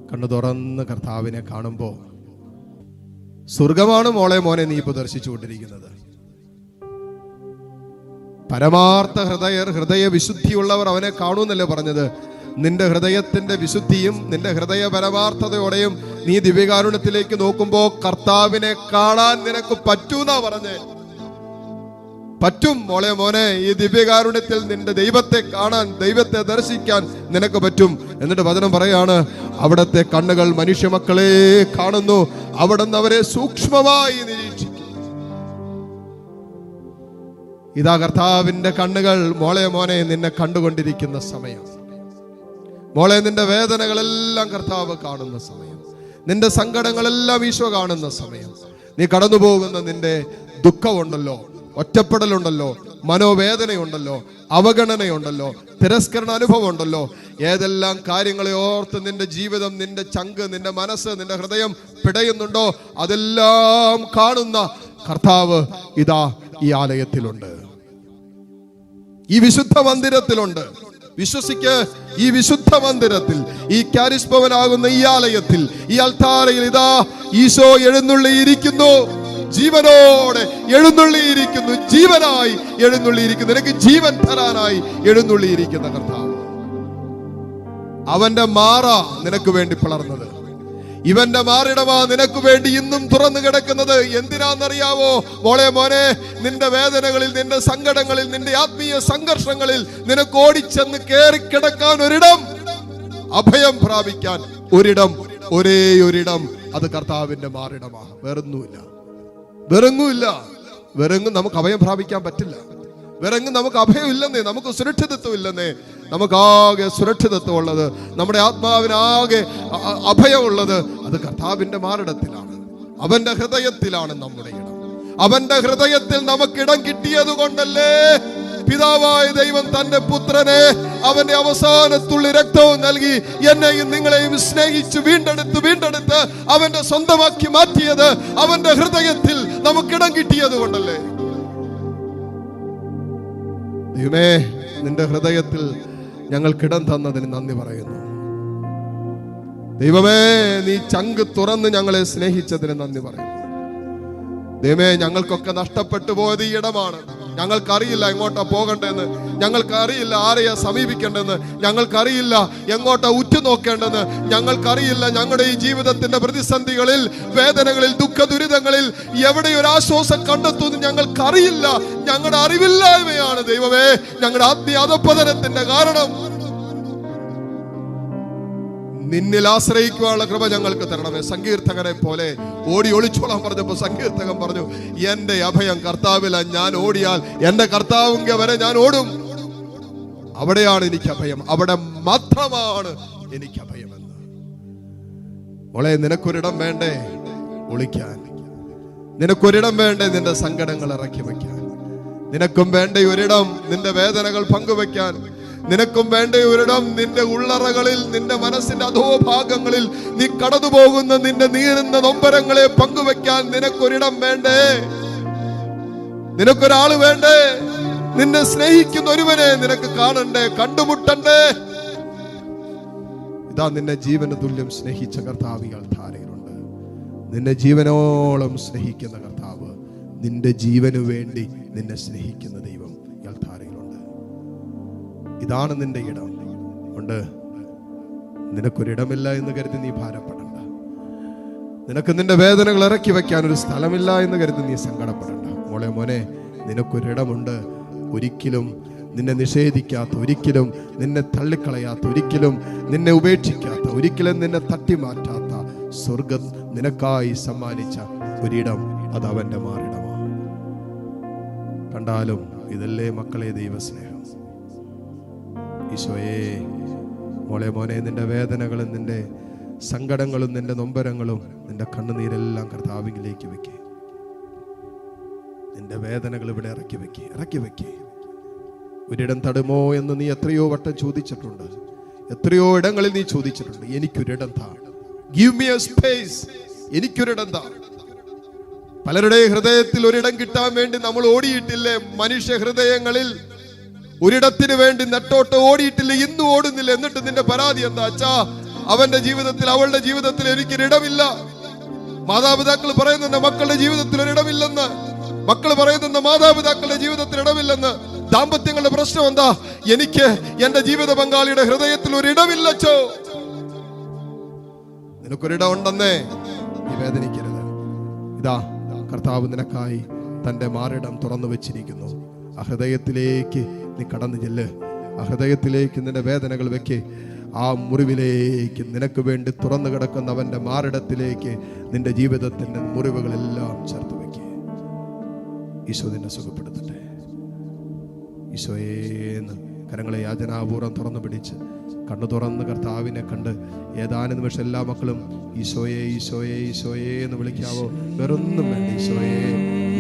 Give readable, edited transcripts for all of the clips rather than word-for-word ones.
കണ്ണു തുറന്ന് കർത്താവിനെ കാണുമ്പോൾ സ്വർഗമാണ് മോളെ മോനെ നീ ഇപ്പൊ ദർശിച്ചുകൊണ്ടിരിക്കുന്നത്. പരമാർത്ഥ ഹൃദയ വിശുദ്ധിയുള്ളവർ അവനെ കാണൂന്നല്ലേ പറഞ്ഞത്. നിന്റെ ഹൃദയത്തിന്റെ വിശുദ്ധിയും നിന്റെ ഹൃദയ പരമാർത്ഥതയോടെയും നീ ദിവ്യകാരുണ്യത്തിലേക്ക് നോക്കുമ്പോ കർത്താവിനെ കാണാൻ നിനക്ക് പറ്റൂന്നാ പറഞ്ഞേ. പറ്റും മോളെ മോനെ, ഈ ദിവ്യകാരുണ്യത്തിൽ നിന്റെ ദൈവത്തെ കാണാൻ, ദൈവത്തെ ദർശിക്കാൻ നിനക്ക് പറ്റും. എന്നിട്ട് വചനം പറയാണ്, അവിടത്തെ കണ്ണുകൾ മനുഷ്യമക്കളെ കാണുന്നു, അവിടുന്ന് അവരെ സൂക്ഷ്മമായി നിരീക്ഷിക്കും. ഇതാ കർത്താവിന്റെ കണ്ണുകൾ മോളെ മോനെ നിന്നെ കണ്ടുകൊണ്ടിരിക്കുന്ന സമയം. മോളെ നിന്റെ വേദനകളെല്ലാം കർത്താവ് കാണുന്ന സമയം, നിന്റെ സങ്കടങ്ങളെല്ലാം ഈശോ കാണുന്ന സമയം. നീ കടന്നു പോകുന്ന നിന്റെ ദുഃഖമുണ്ടല്ലോ, ഒറ്റപ്പെടലുണ്ടല്ലോ, മനോവേദനയുണ്ടല്ലോ, അവഗണനയുണ്ടല്ലോ, തിരസ്കരണ അനുഭവം ഉണ്ടല്ലോ, ഏതെല്ലാം കാര്യങ്ങളെ ഓർത്ത് നിന്റെ ജീവിതം, നിന്റെ ചങ്ക്, നിന്റെ മനസ്സ്, നിന്റെ ഹൃദയം പിടയുന്നുണ്ടോ, അതെല്ലാം കാണുന്ന കർത്താവ് ഇതാ ഈ ആലയത്തിലുണ്ട്, ഈ വിശുദ്ധ മന്ദിരത്തിലുണ്ട്. വിശ്വസിക്ക്, ഈ വിശുദ്ധ മന്ദിരത്തിൽ, ഈ കാരിസ് ഭവനാകുന്ന ഈ ആലയത്തിൽ, ഈ അൾത്താരയിൽ ഇതാ ഈശോ എഴുന്നള്ളിയിരിക്കുന്നു. ജീവനോടെ എഴുന്നള്ളിയിരിക്കുന്നു, ജീവനായി എഴുന്നള്ളിയിരിക്കുന്നു. നിനക്ക് ജീവൻ തരാനായി എഴുന്നള്ളിയിരിക്കുന്ന കർത്താവ്. അവന്റെ മാറ നിനക്ക് വേണ്ടി പിളർന്നത്, ഇവന്റെ മാറിടമാ നിനക്ക് വേണ്ടി ഇന്നും തുറന്നു കിടക്കുന്നത്. എന്തിനാന്നറിയാവോ മോളെ മോനെ, നിന്റെ വേദനകളിൽ, നിന്റെ സങ്കടങ്ങളിൽ, നിന്റെ ആത്മീയ സംഘർഷങ്ങളിൽ നിനക്ക് ഓടിച്ചെന്ന് കേറിക്കിടക്കാൻ ഒരിടം, അഭയം പ്രാപിക്കാൻ ഒരിടം, ഒരേ ഒരിടം, അത് കർത്താവിന്റെ മാറിടമാ. വേറൊന്നുമില്ല, വെറങ്ങുമില്ല. വെറങ്ങും നമുക്ക് അഭയം പ്രാപിക്കാൻ പറ്റില്ല. വെറങ്ങും നമുക്ക് അഭയം ഇല്ലെന്നേ, നമുക്ക് സുരക്ഷിതത്വം ഇല്ലെന്നേ. നമുക്കാകെ സുരക്ഷിതത്വം ഉള്ളത്, നമ്മുടെ ആത്മാവിനാകെ അഭയമുള്ളത് അത് കർത്താവിന്റെ മാറിടത്തിലാണ്. അവന്റെ ഹൃദയത്തിലാണ് നമ്മുടെ ഇടം. അവന്റെ ഹൃദയത്തിൽ നമുക്കിടം കിട്ടിയത് കൊണ്ടല്ലേ പിതാവായ ദൈവം തന്റെ പുത്രനെ, അവന്റെ അവസാനത്തുള്ളി രക്തവും നൽകി എന്നെയും നിങ്ങളെയും സ്നേഹിച്ച് വീണ്ടെടുത്ത് അവന്റെ സ്വന്തമാക്കി മാറ്റിയത്. അവന്റെ ഹൃദയത്തിൽ നമുക്കിടം കിട്ടിയത് കൊണ്ടല്ലേ. ദൈവമേ, നിന്റെ ഹൃദയത്തിൽ ഞങ്ങൾക്കിടം തന്നതിന് നന്ദി പറയുന്നു. ദൈവമേ, നീ ചങ്ക് തുറന്ന് ഞങ്ങളെ സ്നേഹിച്ചതിന് നന്ദി പറയുന്നു. ദൈവമേ, ഞങ്ങൾക്കൊക്കെ നഷ്ടപ്പെട്ടു പോയത് ഈ ഇടമാണ്. ഞങ്ങൾക്കറിയില്ല എങ്ങോട്ടാ പോകണ്ടെന്ന്, ഞങ്ങൾക്കറിയില്ല ആരെയാ സമീപിക്കേണ്ടെന്ന്, ഞങ്ങൾക്കറിയില്ല എങ്ങോട്ടാ ഉറ്റുനോക്കേണ്ടെന്ന്, ഞങ്ങൾക്കറിയില്ല ഞങ്ങളുടെ ഈ ജീവിതത്തിന്റെ പ്രതിസന്ധികളിൽ, വേദനകളിൽ, ദുഃഖ ദുരിതങ്ങളിൽ എവിടെ ഒരു ആശ്വാസം കണ്ടെത്തുമെന്ന് ഞങ്ങൾക്കറിയില്ല. ഞങ്ങളുടെ അറിവില്ലായ്മയാണ് ദൈവമേ ഞങ്ങളുടെ ആത്മീയ അധപ്പതനത്തിന്റെ കാരണം. നിന്നിൽ ആശ്രയിക്കുവാനുള്ള കൃപ ഞങ്ങൾക്ക് തരണമേ. സങ്കീർത്തകനെ പോലെ ഓടി ഒളിച്ചോളാൻ പറഞ്ഞപ്പോ സങ്കീർത്തകൻ പറഞ്ഞു, എന്റെ അഭയം കർത്താവില, ഞാൻ ഓടിയാൽ എന്റെ കർത്താവിങ്ക വരെ ഞാൻ ഓടും. അവിടെയാണ് എനിക്ക് അഭയം, അവിടെ മാത്രമാണ് എനിക്ക് അഭയമെന്ന്. മോളെ, നിനക്കൊരിടം വേണ്ടേ ഒളിക്കാൻ? നിനക്കൊരിടം വേണ്ടേ നിന്റെ സങ്കടങ്ങൾ ഇറക്കി വയ്ക്കാൻ? നിനക്കും വേണ്ടേ ഒരിടം നിന്റെ വേദനകൾ പങ്കുവെക്കാൻ? നിനക്കും വേണ്ട ഒരിടം നിന്റെ ഉള്ളറകളിൽ, നിന്റെ മനസ്സിന്റെ അധോഭാഗങ്ങളിൽ നീ കടന്നു പോകുന്ന നിന്റെ നീറുന്ന നൊമ്പരങ്ങളെ പങ്കുവെക്കാൻ നിനക്കൊരിടം വേണ്ടേ? നിനക്കൊരാള് വേണ്ടേ? നിന്നെ സ്നേഹിക്കുന്ന ഒരുവനെ നിനക്ക് കാണണ്ടേ, കണ്ടുമുട്ടണ്ടേ? ഇതാ നിന്നെ ജീവന തുല്യം സ്നേഹിച്ച കർത്താവ് ഈ അൾത്താരയിലുണ്ട്. നിന്നെ ജീവനോളം സ്നേഹിക്കുന്ന കർത്താവ്, നിന്റെ ജീവനു വേണ്ടി നിന്നെ സ്നേഹിക്കുന്ന ദൈവം ഈ അൾത്താരയിലുണ്ട്. ഇതാണ് നിന്റെ ഇടം. ഉണ്ട്, നിനക്കൊരിടമില്ല എന്ന് കരുതി നീ ഭാരപ്പെടണ്ട. നിനക്ക് നിന്റെ വേദനകൾ ഇറക്കി വെക്കാൻ ഒരു സ്ഥലമില്ല എന്ന് കരുതി നീ സങ്കടപ്പെടണ്ട. മോളെ മോനെ, നിനക്കൊരിടമുണ്ട്. ഒരിക്കലും നിന്നെ നിഷേധിക്കാത്ത, ഒരിക്കലും നിന്നെ തള്ളിക്കളയാത്ത, ഒരിക്കലും നിന്നെ ഉപേക്ഷിക്കാത്ത, ഒരിക്കലും നിന്നെ തട്ടിമാറ്റാത്ത സ്വർഗം നിനക്കായി സമ്മാനിച്ച ഒരിടം, അത് അവന്റെ മാറിടമാണ്. കണ്ടാലും ഇതല്ലേ മക്കളെ ദൈവസ്നേഹം. ഈശോയെ, മോളെ മോനെ, നിന്റെ വേദനകളും നിന്റെ സങ്കടങ്ങളും നിന്റെ നൊമ്പരങ്ങളും നിന്റെ കണ്ണുനീരെല്ലാം കർത്താവിലേക്ക് വെക്കേ. നിന്റെ വേദനകൾ ഇവിടെ ഇറക്കി വെക്കേ. ഒരിടം തടുമോ എന്ന് നീ എത്രയോ വട്ടം ചോദിച്ചിട്ടുണ്ട്. എത്രയോ ഇടങ്ങളിൽ നീ ചോദിച്ചിട്ടുണ്ട്, എനിക്കൊരിടം താ, ഗിവ് മീ എ സ്പേസ്, എനിക്കൊരിടം താ. പലരുടെ ഹൃദയത്തിൽ ഒരിടം കിട്ടാൻ വേണ്ടി നമ്മൾ ഓടിയിട്ടില്ലേ? മനുഷ്യ ഹൃദയങ്ങളിൽ ഒരിടത്തിന് വേണ്ടി നെട്ടോട്ട് ഓടിയിട്ടില്ല, ഇന്നും ഓടുന്നില്ല. എന്നിട്ട് നിന്റെ പരാതി എന്താ? അച്ഛാ, അവന്റെ ജീവിതത്തിൽ, അവളുടെ ജീവിതത്തിൽ എനിക്കൊരിടമില്ല. മാതാപിതാക്കൾ പറയുന്നുണ്ട് മക്കളുടെ ജീവിതത്തിൽ ഒരിടമില്ലെന്ന്. മക്കൾ പറയുന്നുണ്ട് മാതാപിതാക്കളുടെ ജീവിതത്തിൽ ഇടമില്ലെന്ന്. ദാമ്പത്യങ്ങളുടെ പ്രശ്നം എന്താ? എനിക്ക് എന്റെ ജീവിത പങ്കാളിയുടെ ഹൃദയത്തിൽ ഒരിടമില്ലച്ചോ. നിനക്കൊരിടം ഉണ്ടെന്നേ, നീ വേദനിക്കരുത്. ഇതാ കർത്താവ് നിനക്കായി തന്റെ മാറിടം തുറന്നു വെച്ചിരിക്കുന്നു. ആ ഹൃദയത്തിലേക്ക് നീ കടന്നു ചെല്ല്. ആ ഹൃദയത്തിലേക്ക് നിന്റെ വേദനകൾ വെക്ക്. ആ മുറിവിലേക്ക്, നിനക്ക് വേണ്ടി തുറന്നു കിടക്കുന്ന അവന്റെ മാറിടത്തിലേക്ക് നിന്റെ ജീവിതത്തിന്റെ മുറിവുകളെല്ലാം ചേർത്ത് വെക്ക്. ഈശോ നിന്നെ സുഖപ്പെടുത്തട്ടെ. ഈശോയേന്ന് കരങ്ങളെ യാചനാപൂർവ്വം തുറന്നു പിടിച്ച് കണ്ണു തുറന്ന് കർത്താവിനെ കണ്ട് ഏതാനും നിമിഷം എല്ലാ മക്കളും ഈശോയെ ഈശോയെ ഈശോയെ എന്ന് വിളിക്കാവോ? വേറൊന്നും വേണ്ട. ഈശോയെ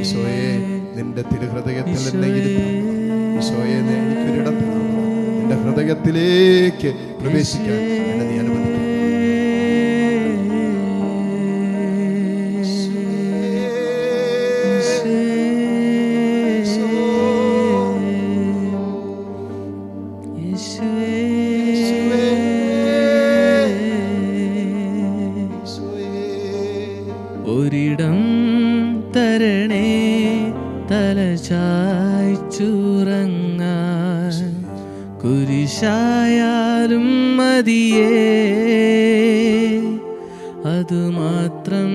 ഈശോയെ നിന്റെ തിരുഹൃദയത്തിൽ എന്നെ ഇരുത്താം. ഈശോയെ എനിക്കൊരിടം തരാം. നിന്റെ ഹൃദയത്തിലേക്ക് പ്രവേശിക്കാൻ എന്നെ നീ അനുവദിക്കും. ഒരിടം തരണേ തലചായ്ച്ചുറങ്ങാൻ, കുരിശായാലും മതിയേ, അതുമാത്രം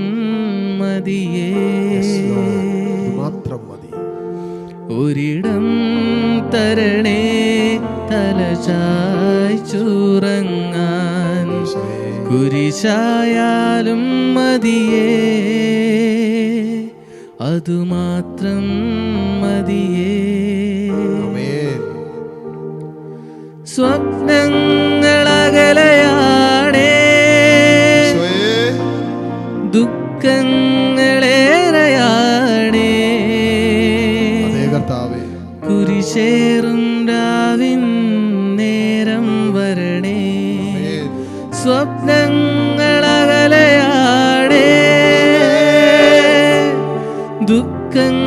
മതിയേ, മാത്രം മതി. ഒരിടം തരണേ തലചായ്ച്ചുറങ്ങാൻ, കുരിശായാലും മതിയേ, അതുമാത്രം മതിയേ. സ്വപ്നങ്ങളകലയാണേ, ദുഃഖങ്ങളേറെയാണേ, കുരിശേറും രാവിൻ നേരം വരണേ. സ്വപ്നങ്ങളകലയാണേ, ദുഃഖങ്ങളേറെയാണേ,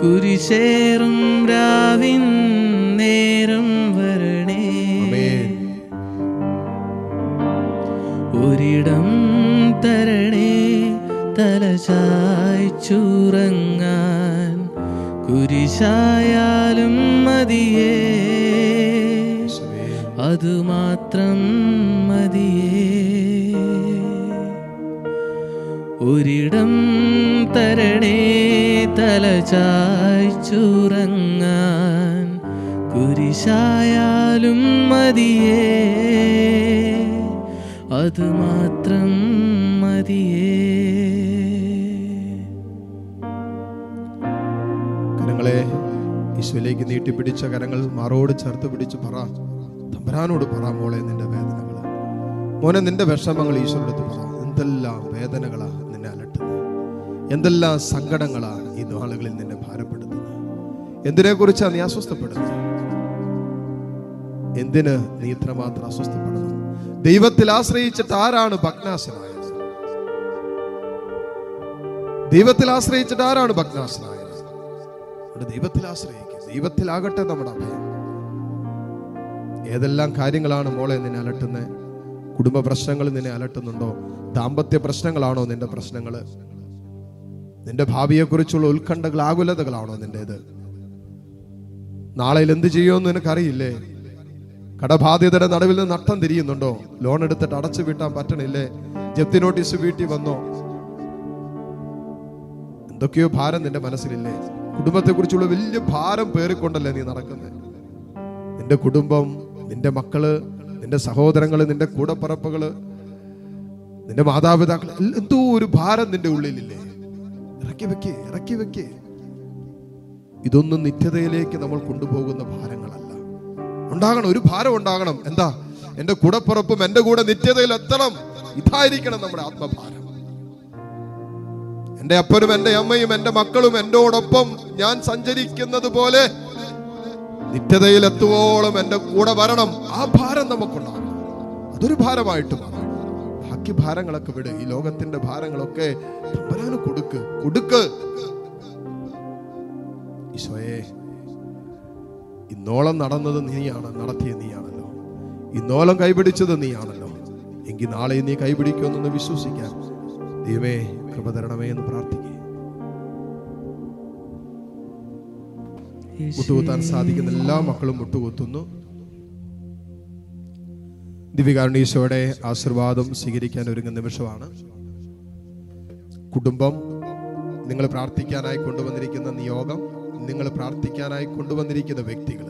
കുരിശേറും രാവിൻ നേരം വരണേ. ഒരിടം തരണേ തലചായ്ച്ചുറങ്ങാൻ, കുരിശായാലും മതിയേ, അതുമാത്രം മതിയേ. ഒരിടം തരണേ തലചായ്ച്ചുറങ്ങാൻ, കുരിശായാലും മതിയേ, അതുമാത്രം മതിയേ. കരങ്ങളെ ഈശോയിലേക്ക് നീട്ടിപ്പിടിച്ച കരങ്ങൾ മാറോട് ചേർത്ത് പിടിച്ച് പറ, തമ്പുരാനോട് പറ, മോളെ നിന്റെ വേദനകൾ, മോനെ നിന്റെ വിഷമങ്ങൾ ഈശോയോട് പറ. എന്തെല്ലാം വേദനകളാ നിന്നെ അലട്ടുന്നത്, എന്തെല്ലാം സങ്കടങ്ങളാണ് ഈ നാളുകളിൽ നിന്നെ ഭാരപ്പെടുത്തുന്നത്, എന്തിനെ കുറിച്ചാ നീ അസ്വസ്ഥപ്പെടുന്നത്, എന്തിന് നീ ഇത്രമാത്രം അസ്വസ്ഥപ്പെടുന്നു? ദൈവത്തിൽ ആശ്രയിച്ചിട്ട് ആരാണ് ഭഗ്നാശനായത്? ദൈവത്തിൽ ആശ്രയിച്ചിട്ട് ആരാണ് ഭഗ്നാശനായത്? ദൈവത്തിൽ ആശ്രയിക്കുക. ദൈവത്തിലാകട്ടെ നമ്മുടെ അഭയം. ഏതെല്ലാം കാര്യങ്ങളാണ് മോളെ നിന്നെ അലട്ടുന്നത്? കുടുംബ പ്രശ്നങ്ങൾ നിന്നെ അലട്ടുന്നുണ്ടോ? ദാമ്പത്യ പ്രശ്നങ്ങളാണോ നിന്റെ പ്രശ്നങ്ങൾ? നിന്റെ ഭാവിയെക്കുറിച്ചുള്ള ഉത്കണ്ഠകൾ, ആകുലതകളാണോ നിന്റേത്? നാളെയിൽ എന്ത് ചെയ്യുമെന്ന് നിനക്കറിയില്ലേ? കടബാധ്യതയുടെ നടുവിൽ നിന്ന് നട്ടം തിരിയുന്നുണ്ടോ? ലോൺ എടുത്തിട്ട് അടച്ചു വീട്ടാൻ പറ്റണില്ലേ? ജപ്തി നോട്ടീസ് വീട്ടിൽ വന്നോ? എന്തൊക്കെയോ ഭാരം നിന്റെ മനസ്സിലില്ലേ? കുടുംബത്തെക്കുറിച്ചുള്ള വലിയ ഭാരം പേറിക്കൊണ്ടല്ലേ നീ നടക്കുന്നത്? നിന്റെ കുടുംബം, നിന്റെ മക്കള്, നിന്റെ സഹോദരങ്ങള്, നിന്റെ കൂടപ്പറപ്പുകള്, നിന്റെ മാതാപിതാക്കൾ, എന്തോ ഒരു ഭാരം നിന്റെ ഉള്ളിലില്ലേ? ഇറക്കി വെക്കേ, ഇറക്കി വെക്കേ. ഇതൊന്നും നിത്യതയിലേക്ക് നമ്മൾ കൊണ്ടുപോകുന്ന ഭാരങ്ങളല്ല. ഉണ്ടാകണം, ഒരു ഭാരം ഉണ്ടാകണം. എന്താ? എന്റെ കൂടപ്പുറപ്പും എന്റെ കൂടെ നിത്യതയിൽ എത്തണം. ഇതായിരിക്കണം നമ്മുടെ ആത്മഭാരം. എന്റെ അപ്പനും എന്റെ അമ്മയും എന്റെ മക്കളും എന്നോടൊപ്പം ഞാൻ സഞ്ചരിക്കുന്നത് പോലെ നിത്യതയിൽ എത്തുവോളം എന്റെ കൂടെ വരണം. ആ ഭാരം നമുക്കുണ്ടാകണം. അതൊരു ഭാരമായിട്ട് മാറും. ബാക്കി ഭാരങ്ങളൊക്കെ വിട്. ഈ ലോകത്തിന്റെ ഭാരങ്ങളൊക്കെ തമ്പുരാന് കൊടുക്ക്. ഈശോയെ, ഇന്നോളം നടന്നത് നീയാണ്, നടത്തിയത് നീയാണല്ലോ. ഇന്നോളം കൈപിടിച്ചത് നീയാണല്ലോ. എങ്കിൽ നാളെ നീ കൈപിടിക്കുമെന്നൊന്ന് വിശ്വസിക്കാൻ ദൈവമേ കൃപ തരണമേ എന്ന് പ്രാർത്ഥിക്കുക. മുട്ടുകുത്താൻ സാധിക്കുന്ന എല്ലാ മക്കളും മുട്ടുകുത്തുന്നു. ദിവ്യകാരുണ്യത്തോടെ ആശീർവാദം സ്വീകരിക്കാൻ ഒരുങ്ങുന്ന നിമിഷമാണ്. കുടുംബം, നിങ്ങൾ പ്രാർത്ഥിക്കാനായി കൊണ്ടുവന്നിരിക്കുന്ന നിയോഗം, നിങ്ങൾ പ്രാർത്ഥിക്കാനായി കൊണ്ടുവന്നിരിക്കുന്ന വ്യക്തികൾ,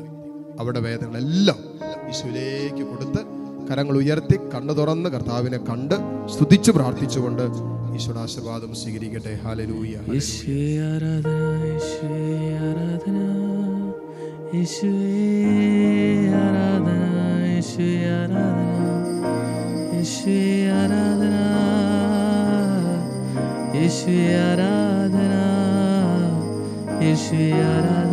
അവരുടെ വേദനകളെല്ലാം യേശുവിലേക്ക് കൊടുത്ത് കരങ്ങൾ ഉയർത്തി കണ്ണു തുറന്ന് കർത്താവിനെ കണ്ട് സ്തുതിച്ച് പ്രാർത്ഥിച്ചുകൊണ്ട് ഈശോയുടെ ആശീർവാദം സ്വീകരിക്കട്ടെ. ഹല്ലേലൂയ. യേശുവേ ആരാധന, യേശുവേ ആരാധന, യേശുവേ ആരാധന, യേശുവേ ആരാധന, യേശുവേ ആരാധന, യേശുവേ ആരാധന, യേശുവേ ആരാധന.